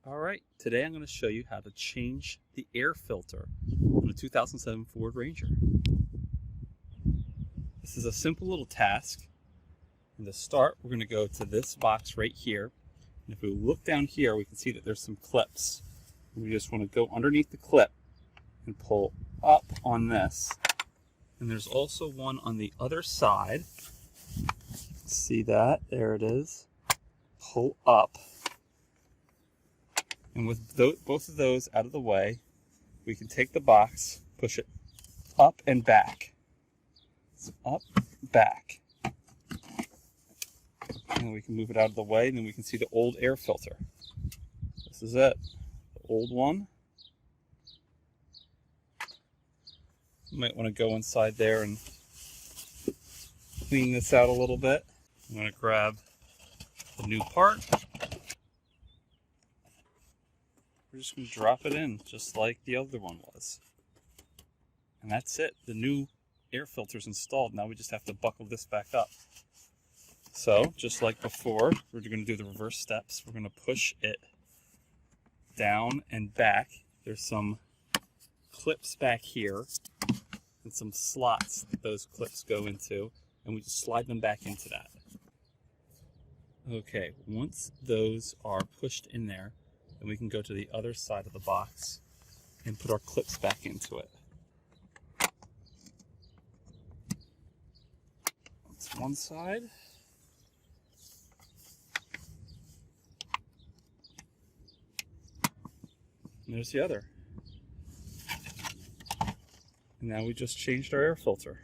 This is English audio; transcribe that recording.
Alright, today I'm going to show you how to change the air filter on a 2007 Ford Ranger. This is a simple little task. And to start, we're going to go to this box right here. And if we look down here, we can see that there's some clips. We just want to go underneath the clip and pull up on this. And there's also one on the other side. See that? There it is. Pull up. And with both of those out of the way, we can take the box, push it up and back. So up, back. And then we can move it out of the way, and then we can see the old air filter. This is it, the old one. You might want to go inside there and clean this out a little bit. I'm going to grab the new part. We're just going to drop it in just like the other one was. And that's it. The new air filter is installed. Now we just have to buckle this back up. So, just like before, we're going to do the reverse steps. We're going to push it down and back. There's some clips back here and some slots that those clips go into. And we just slide them back into that. Okay, once those are pushed in there, then we can go to the other side of the box and put our clips back into it. That's one side. And there's the other. And now we just changed our air filter.